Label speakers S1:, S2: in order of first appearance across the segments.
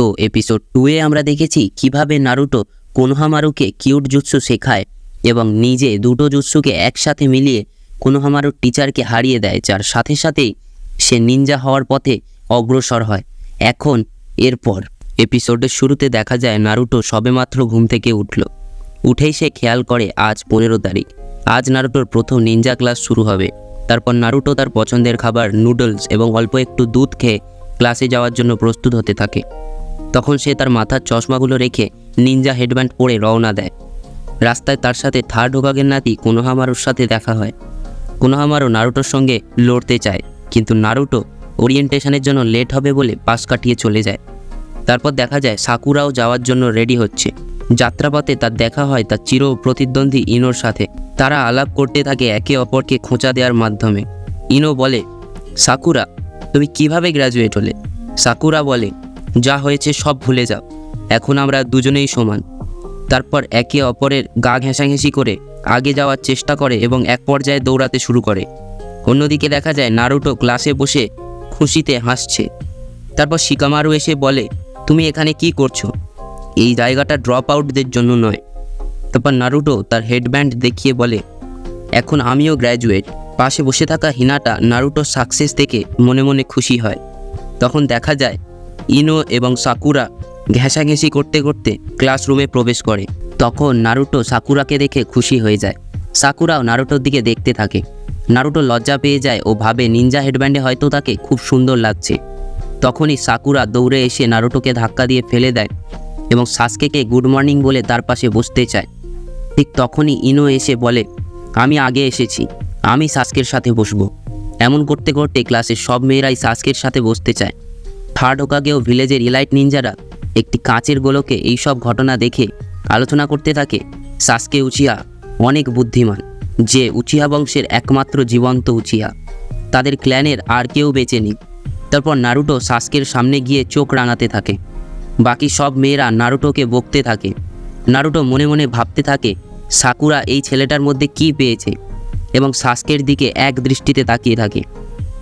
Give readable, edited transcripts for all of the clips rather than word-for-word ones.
S1: তো এপিসোড 2-এ আমরা দেখেছি কিভাবে নারুটো কোনোহামারুকে কিউট জুৎসু শেখায় এবং নিজে দুটো জুৎসুকে একসাথে মিলিয়ে কোনোহামারুর টিচারকে হারিয়ে দেয়, যার সাথে সাথেই সে নিনজা হওয়ার পথে অগ্রসর হয়। এখন এরপর এপিসোডের শুরুতে দেখা যায় নারুটো সবেমাত্র ঘুম থেকে উঠেই সে খেয়াল করে আজ 15 তারিখ, আজ নারুটোর প্রথম নিনজা ক্লাস শুরু হবে। তারপর নারুটো তার পছন্দের খাবার নুডলস এবং অল্প একটু দুধ খেয়ে ক্লাসে যাওয়ার জন্য প্রস্তুত হতে থাকে। তখন সে তার মাথার চশমাগুলো রেখে নিনজা হেডব্যান্ড পরে রওনা দেয়। রাস্তায় তার সাথে থার্ড হোকাগের নাতি কোনোহামারুর সাথে দেখা হয়। কোনোহামারু নারুটোর সঙ্গে লড়তে চায়, কিন্তু নারুটো ওরিয়েন্টেশনের জন্য লেট হবে বলে পাশ কাটিয়ে চলে যায়। তারপর দেখা যায় সাকুরাও যাওয়ার জন্য রেডি হচ্ছে। যাত্রাপথে তার দেখা হয় তার চির প্রতিদ্বন্দ্বী ইনোর সাথে। তারা আলাপ করতে থাকে একে অপরকে খোঁচা দেওয়ার মাধ্যমে। ইনো বলে, সাকুরা, তুমি কিভাবে গ্র্যাজুয়েট হলে? সাকুরা বলে, যা হয়েছে সব ভুলে যাও, এখন আমরা দুজনেই সমান। তারপর একে অপরের গা ঘেঁষাঘেঁষি করে আগে যাওয়ার চেষ্টা করে এবং এক পর্যায়ে দৌড়াতে শুরু করে। অন্যদিকে দেখা যায় নারুটো ক্লাসে বসে খুশিতে হাসছে। তারপর শিকামারু এসে বলে, তুমি এখানে কি করছো? এই জায়গাটা ড্রপ আউটদের জন্য নয়। তারপর নারুটো তার হেডব্যান্ড দেখিয়ে বলে, এখন আমিও গ্র্যাজুয়েট। পাশে বসে থাকা হিনাটা নারুটোর সাকসেস দেখে মনে মনে খুশি হয়। তখন দেখা যায় ইনো এবং সাকুরা ঘেঁষাঘেঁষি করতে করতে ক্লাসরুমে প্রবেশ করে। তখন নারুটো সাকুরাকে দেখে খুশি হয়ে যায়। সাকুরাও নারুটোর দিকে দেখতে থাকে। নারুটো লজ্জা পেয়ে যায় ও ভাবে নিনজা হেডব্যান্ডে হয়তো তাকে খুব সুন্দর লাগছে। তখনই সাকুরা দৌড়ে এসে নারুটোকে ধাক্কা দিয়ে ফেলে দেয় এবং সাসকেকে গুড মর্নিং বলে তার পাশে বসতে চায়। ঠিক তখনই ইনো এসে বলে, আমি আগে এসেছি, আমি সাসকের সাথে বসবো। এমন করতে করতে ক্লাসের সব মেয়েরাই সাসকের সাথে বসতে চায়। থার্ড হোকাগেও ভিলেজের ইলাইট নিনজারা একটি কাঁচের গোলকে এইসব ঘটনা দেখে আলোচনা করতে থাকে। সাসকে উচিহা অনেক বুদ্ধিমান, যে উচিহা বংশের একমাত্র জীবন্ত উচিহা, তাদের ক্ল্যানের আর কেউ বেঁচে নেই। তারপর নারুটো সাসকের সামনে গিয়ে চোখ রাঙাতে থাকে। বাকি সব মেয়েরা নারুটোকে বকতে থাকে। নারুটো মনে মনে ভাবতে থাকে সাকুরা এই ছেলেটার মধ্যে কি পেয়েছে এবং সাসকের দিকে এক দৃষ্টিতে তাকিয়ে থাকে।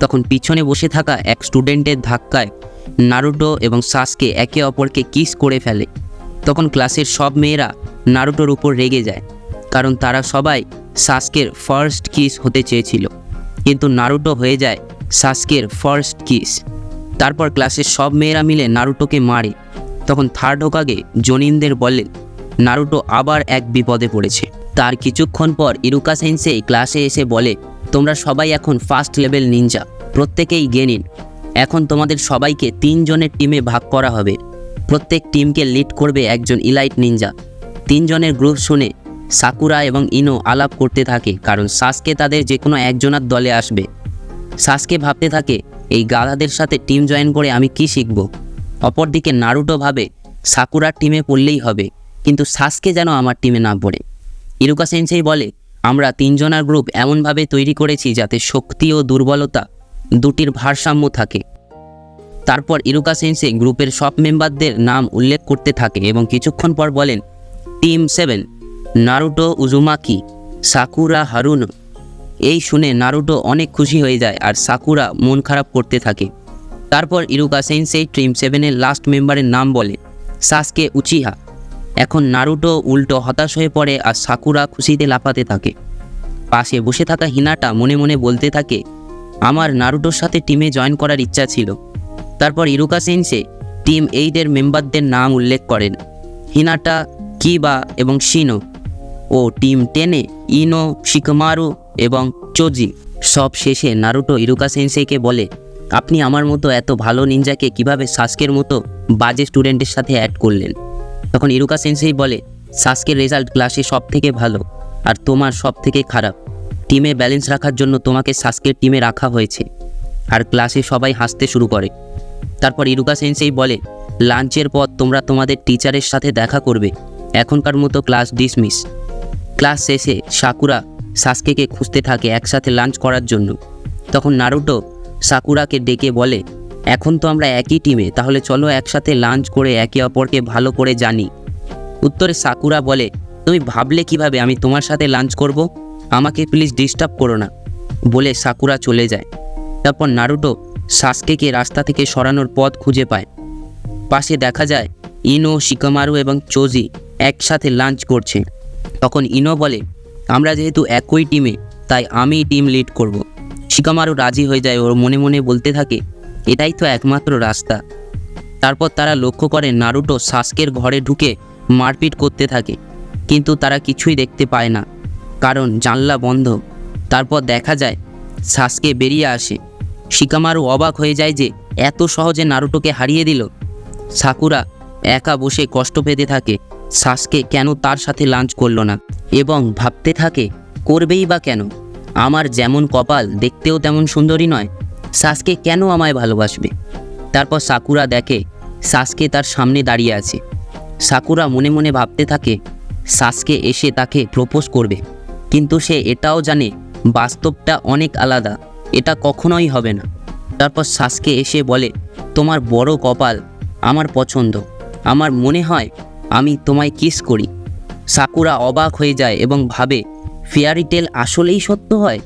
S1: তখন পিছনে বসে থাকা এক স্টুডেন্টের ধাক্কায় নারুটো এবং সাসকে একে অপরকে কিস করে ফেলে। তখন ক্লাসের সব মেয়েরা নারুটোর উপর রেগে যায়, কারণ তারা সবাই সাসকের ফার্স্ট কিস হতে চেয়েছিল, কিন্তু নারুটো হয়ে যায় সাসকের ফার্স্ট কিস। তারপর ক্লাসের সব মেয়েরা মিলে নারুটোকে মারে। তখন থার্ড হোকাগে জোনিনদের বলে নারুটো আবার এক বিপদে পড়েছে। তার কিছুক্ষণ পর ইরুকা সেন্সেই ক্লাসে এসে বলে, তোমরা সবাই এখন ফার্স্ট লেভেল নিনজা, প্রত্যেকেই গেনিন। এখন তোমাদের সবাইকে 3 জনের টিমে ভাগ করা হবে। প্রত্যেক টিমকে লিড করবে একজন ইলাইট নিনজা। 3 জনের গ্রুপ শুনে সাকুরা এবং ইনো আলাপ করতে থাকে, কারণ সাসকে তাদের যে কোনো একজনের দলে আসবে। সাসকে ভাবতে থাকে, এই গাধাদের সাথে টিম জয়েন করে আমি কি শিখব? অপরদিকে নারুটো ভাবে সাকুরার টিমে পড়লেই হবে, কিন্তু সাসকে যেন আমার টিমে না পড়ে। ইরুকা সেন্সেই বলে, আমরা 3 জনের গ্রুপ এমনভাবে তৈরি করেছি যাতে শক্তি ও দুর্বলতা দুটির ভারসাম্য থাকে। তারপর ইরুকা সেন্সে গ্রুপের সব মেম্বারদের নাম উল্লেখ করতে থাকে এবং কিছুক্ষণ পর বলেন, টিম 7 নারুটো, উজুমাকি, সাকুরা, হারুনো। এই শুনে নারুটো অনেক খুশি হয়ে যায় আর সাকুরা মন খারাপ করতে থাকে। তারপর ইরুকা সেন্সেই টিম 7-এর লাস্ট মেম্বারের নাম বলে, সাসকে উচিহা। এখন নারুটো উল্টো হতাশ হয়ে পড়ে আর সাকুরা খুশিতে লাফাতে থাকে। পাশে বসে থাকা হিনাটা মনে মনে বলতে থাকে, আমার নারুটোর সাথে টিমে জয়েন করার ইচ্ছা ছিল। তারপর ইরুকা সেন্সে টিম 8-এর মেম্বারদের নাম উল্লেখ করেন, হিনাটা, কিবা এবং শিনো। ও টিম 10-এ ইনো, শিকামারু এবং চোজি। সব শেষে নারুটো ইরুকা সেন্সেকে বলে, আপনি আমার মতো এত ভালো নিনজাকে কিভাবে সাসকের মতো বাজে স্টুডেন্টের সাথে অ্যাড করলেন? তখন ইরুকা সেন্সেই বলে, সাসকের রেজাল্ট ক্লাসে সব থেকে ভালো আর তোমার সব থেকে খারাপ। টিমে ব্যালেন্স রাখার জন্য তোমাকে সাসকের টিমে রাখা হয়েছে। আর ক্লাসে সবাই হাসতে শুরু করে। তারপর ইরুকা সেন্সেই বলে, লাঞ্চের পর তোমরা তোমাদের টিচারের সাথে দেখা করবে। এখনকার মতো ক্লাস ডিসমিস। ক্লাস শেষে সাকুরা সাসকেকে খুঁজতে থাকে একসাথে লাঞ্চ করার জন্য। তখন নারুটো সাকুরাকে ডেকে বলে, এখন তো আমরা একই টিমে, তাহলে চলো একসাথে লাঞ্চ করে একে অপরকে ভালো করে জানি। উত্তরে সাকুরা বলে, তুমি ভাবলে কিভাবে আমি তোমার সাথে লাঞ্চ করব? আমাকে প্লিজ ডিস্টার্ব করো না, বলে সাকুরা চলে যায়। তারপর নারুটো সাসকেকে রাস্তা থেকে সরানোর পথ খুঁজে পায়। পাশে দেখা যায় ইনো, শিকামারু এবং চোজি একসাথে লাঞ্চ করছে। তখন ইনো বলে, আমরা যেহেতু একই টিমে তাই আমি টিম লিড করব। শিকামারু রাজি হয়ে যায়, ওর মনে মনে বলতে থাকে এটাই তো একমাত্র রাস্তা। তারপর তারা লক্ষ্য করে নারুটো সাসকের ঘরে ঢুকে মারপিট করতে থাকে, কিন্তু তারা কিছুই দেখতে পায় না কারণ জানলা বন্ধ। তারপর দেখা যায় সাসকে বেরিয়ে আসে। শিকামারু অবাক হয়ে যায় যে এত সহজে নারুটোকে হারিয়ে দিল। সাকুরা একা বসে কষ্ট পেতে থাকে সাসকে কেন তার সাথে লাঞ্চ করলো না, এবং ভাবতে থাকে করবেই বা কেন, আমার যেমন কপাল দেখতেও তেমন সুন্দরী নয়, সাসকে কেন আমায় ভালোবাসবে। তারপর সাকুরা দেখে সাসকে তার সামনে দাঁড়িয়ে আছে। সাকুরা মনে মনে ভাবতে থাকে সাসকে এসে তাকে প্রপোজ করবে, কিন্তু সে এটাও জানে বাস্তবটা অনেক আলাদা, এটা কখনোই হবে না। তারপর সাসকে এসে বলে, তোমার বড় কপাল, আমার পছন্দ, আমার মনে হয় আমি তোমায় কিস করি। সাকুরা অবাক হয়ে যায় এবং ভাবে ফেয়ারি টেল আসলেই সত্য হয়।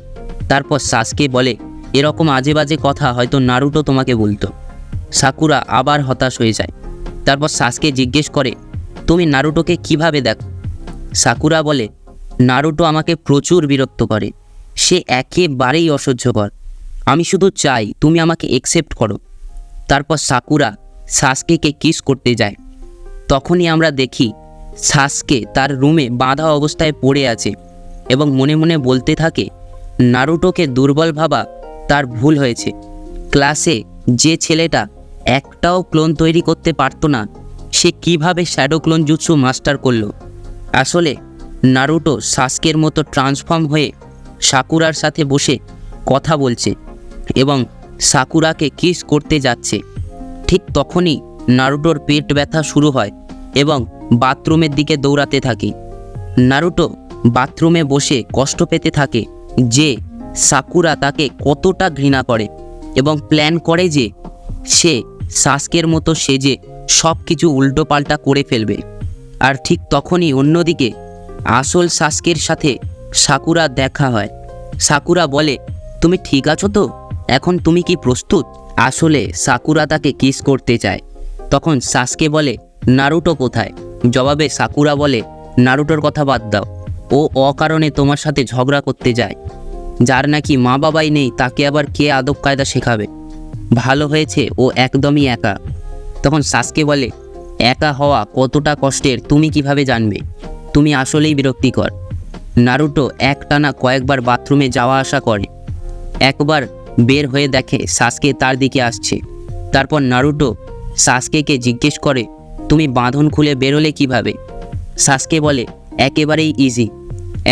S1: তারপর সাসকে বলে, এরকম আজে বাজে কথা হয়তো নারুটো তোমাকে বলতো। সাকুরা আবার হতাশ হয়ে যায়। তারপর সাসকে জিজ্ঞেস করে, তুমি নারুটোকে কিভাবে দেখো? সাকুরা বলে, নারুটো আমাকে প্রচুর বিরক্ত করে, সে একেবারেই অসহ্যকর, আমি শুধু চাই তুমি আমাকে অ্যাকসেপ্ট করো। তারপর সাকুরা সাসকেকে কিস করতে যায়। তখনই আমরা দেখি সাসকে তার রুমে বাঁধা অবস্থায় পড়ে আছে এবং মনে মনে বলতে থাকে নারুটোকে দুর্বল ভাবা তার ভুল হয়েছে। ক্লাসে যে ছেলেটা একটাও ক্লোন তৈরি করতে পারতো না, সে কিভাবে শ্যাডো ক্লোন জুৎসু মাস্টার করলো। আসলে নারুটো সাসকের মতো ট্রান্সফর্ম হয়ে সাকুরার সাথে বসে কথা বলছে এবং সাকুরাকে কিস করতে যাচ্ছে। ঠিক তখনই নারুটোর পেট ব্যথা শুরু হয় এবং বাথরুমের দিকে দৌড়াতে থাকে। নারুটো বাথরুমে বসে কষ্ট পেতে থাকে যে সাকুরা তাকে কতটা ঘৃণা করে এবং প্ল্যান করে যে সে সাসকের মতো সেজে সব কিছু উল্টোপাল্টা করে ফেলবে। আর ঠিক তখনই অন্যদিকে আসল সাসকের সাথে সাকুরা দেখা হয়। সাকুরা বলে, তুমি ঠিক আছো তো? এখন তুমি কি প্রস্তুত? আসলে সাকুরা তাকে কিস করতে চায়। তখন সাসকে বলে, নারুটো কোথায়? জবাবে সাকুরা বলে, নারুটোর কথা বাদ দাও, ও অকারণে তোমার সাথে ঝগড়া করতে যায়। যার নাকি মা বাবাই নেই তাকে আবার কে আদব কায়দা শেখাবে? ভালো হয়েছে ও একদমই একা। তখন সাসকে বলে, একা হওয়া কতটা কষ্টের তুমি কিভাবে জানবে? তুমি আসলেই বিরক্তিকর। নারুটো একটানা কয়েকবার বাথরুমে যাওয়া আসা করে। একবার বের হয়ে দেখে সাসকে তার দিকে আসছে। তারপর নারুটো সাসকেকে জিজ্ঞেস করে, তুমি বাঁধন খুলে বেরোলে কিভাবে? সাসকে বলে, একেবারেই ইজি।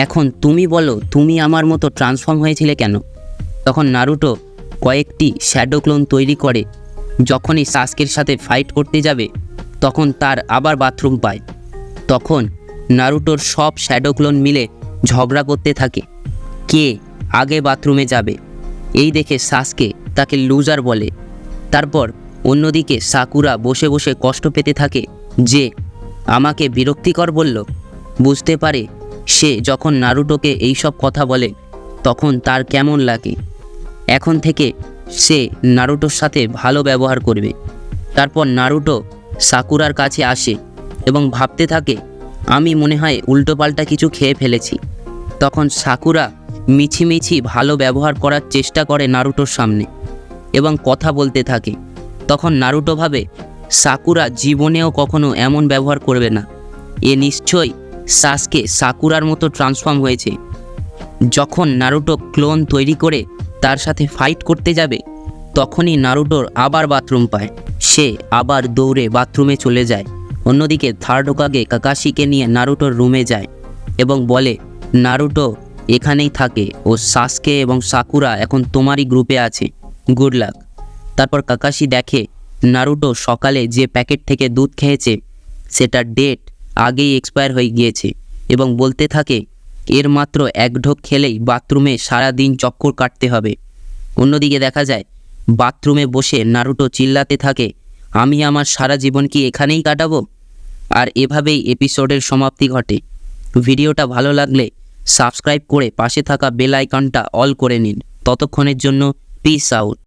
S1: এখন তুমি বলো, তুমি আমার মতো ট্রান্সফর্ম হয়েছিলে কেন? তখন নারুটো কয়েকটি শ্যাডো ক্লোন তৈরি করে। যখনই সাসকের সাথে ফাইট করতে যাবে তখন তার আবার বাথরুম পায়। তখন নারুটোর সব শ্যাডো ক্লোন মিলে ঝগড়া করতে থাকে কে আগে বাথরুমে যাবে। এই দেখে সাসকে তাকে লুজার বলে। তারপর অন্যদিকে সাকুরা বসে বসে কষ্ট পেতে থাকে যে আমাকে বিরক্তিকর বলল। বুঝতে পারে সে যখন নারুটোকে এইসব কথা বলে তখন তার কেমন লাগে। এখন থেকে সে নারুটোর সাথে ভালো ব্যবহার করবে। তারপর নারুটো সাকুরার কাছে আসে এবং ভাবতে থাকে আমি মনে হয় উল্টোপাল্টা কিছু খেয়ে ফেলেছি। তখন সাকুরা মিছিমিছি ভালো ব্যবহার করার চেষ্টা করে নারুটোর সামনে এবং কথা বলতে থাকে। তখন নারুটো ভাবে সাকুরা জীবনেও কখনো এমন ব্যবহার করবে না, এ নিশ্চয়ই সাসকে সাকুরার মতো ট্রান্সফর্ম হয়েছে। যখন নারুটো ক্লোন তৈরি করে তার সাথে ফাইট করতে যাবে তখনই নারুটোর আবার বাথরুম পায়। সে আবার দৌড়ে বাথরুমে চলে যায়। অন্যদিকে থার্ড হোকাগে কাকাশিকে নিয়ে নারুটোর রুমে যায় এবং বলে নারুটো এখানেই থাকে ও সাসকে এবং সাকুরা এখন তোমারই গ্রুপে আছে, গুড লাক। তারপর কাকাশি দেখে নারুটো সকালে যে প্যাকেট থেকে দুধ খেয়েছে সেটার ডেট আগেই এক্সপায়ার হয়ে গিয়েছে এবং বলতে থাকে এর মাত্র এক ঢোক খেলেই বাথরুমে সারা দিন চক্কর কাটতে হবে। অন্যদিকে দেখা যায় বাথরুমে বসে নারুটো চিল্লাতে থাকে আমি আমার সারা জীবন কি এখানেই কাটাবো? আর এভাবেই এপিসোডের সমাপ্তি ঘটে। ভিডিওটা ভালো লাগলে সাবস্ক্রাইব করে পাশে থাকা বেল আইকনটা অল করে নিন। ততক্ষণের জন্য পিস আউট।